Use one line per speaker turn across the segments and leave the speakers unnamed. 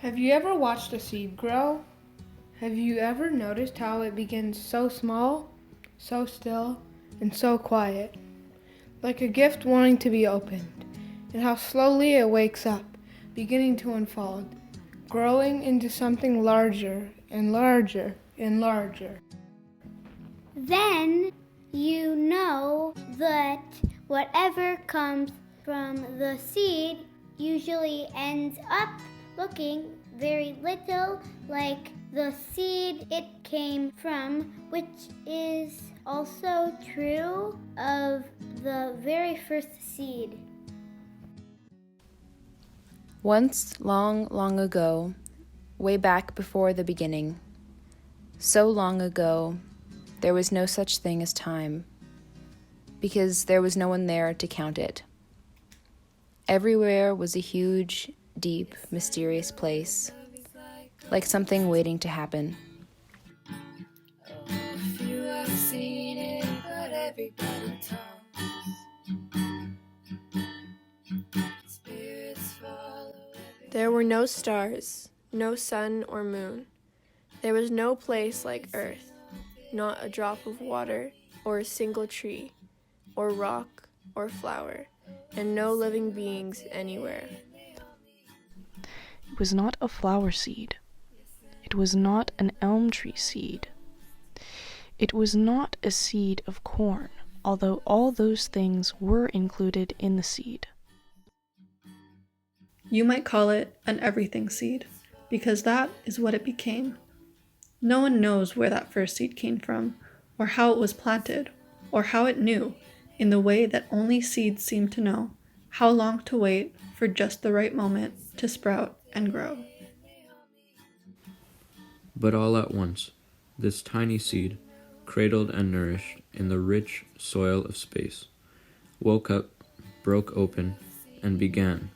Have you ever watched a seed grow? Have you ever noticed how it begins so small, so still, and so quiet, like a gift wanting to be opened, and how slowly it wakes up, beginning to unfold, growing into something larger and larger and larger?
Then you know that whatever comes from the seed usually ends up looking very little like the seed it came from, which is also true of the very first seed.
Once, long, long ago, way back before the beginning, so long ago, there was no such thing as time, because there was no one there to count it. Everywhere was a huge, deep, mysterious place, like something waiting to happen.
There were no stars, no sun or moon. There was no place like Earth, not a drop of water, or a single tree, or rock, or flower, and no living beings anywhere.
It was not a flower seed. It was not an elm tree seed. It was not a seed of corn, although all those things were included in the seed.
You might call it an everything seed, because that is what it became. No one knows where that first seed came from, or how it was planted, or how it knew, in the way that only seeds seem to know, how long to wait for just the right moment to sprout and grow.
But all at once, this tiny seed, cradled and nourished in the rich soil of space, woke up, broke open, and began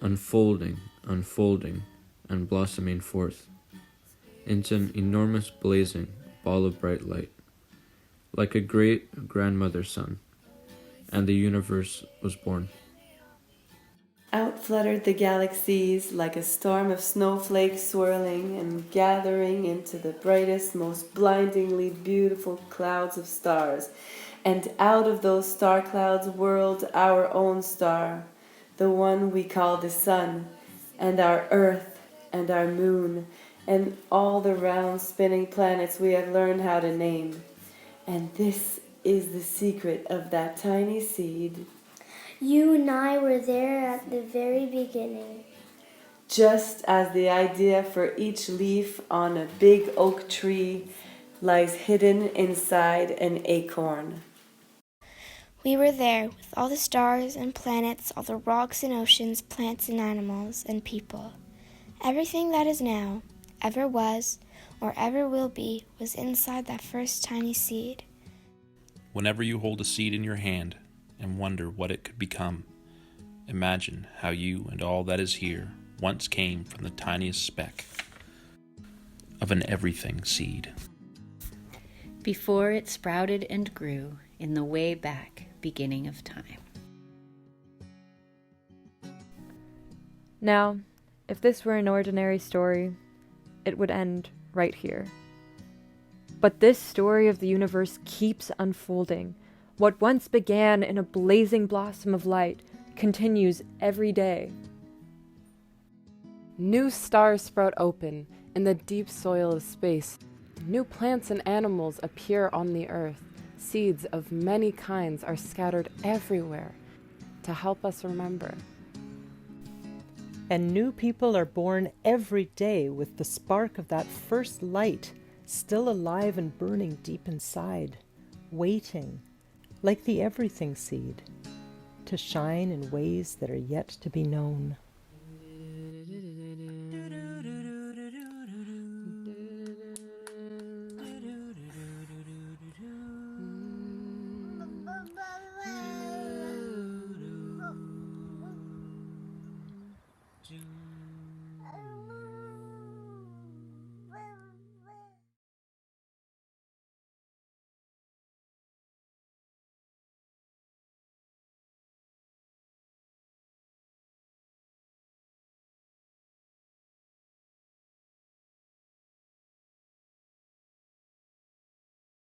unfolding, and blossoming forth into an enormous blazing ball of bright light, like a great grandmother's sun, and the universe was born.
Out fluttered the galaxies like a storm of snowflakes swirling and gathering into the brightest, most blindingly beautiful clouds of stars. And out of those star clouds whirled our own star, the one we call the sun, and our earth, and our moon, and all the round spinning planets we have learned how to name. And this is the secret of that tiny seed.
You and I were there at the very beginning.
Just as the idea for each leaf on a big oak tree lies hidden inside an acorn.
We were there with all the stars and planets, all the rocks and oceans, plants and animals and people. Everything that is now, ever was, or ever will be, was inside that first tiny seed.
Whenever you hold a seed in your hand and wonder what it could become, imagine how you and all that is here once came from the tiniest speck of an everything seed.
Before it sprouted and grew in the way back beginning of time.
Now, if this were an ordinary story, it would end right here. But this story of the universe keeps unfolding. What once began in a blazing blossom of light continues every day.
New stars sprout open in the deep soil of space. New plants and animals appear on the earth. Seeds of many kinds are scattered everywhere to help us remember.
And new people are born every day with the spark of that first light still alive and burning deep inside, waiting, like the everything seed, to shine in ways that are yet to be known.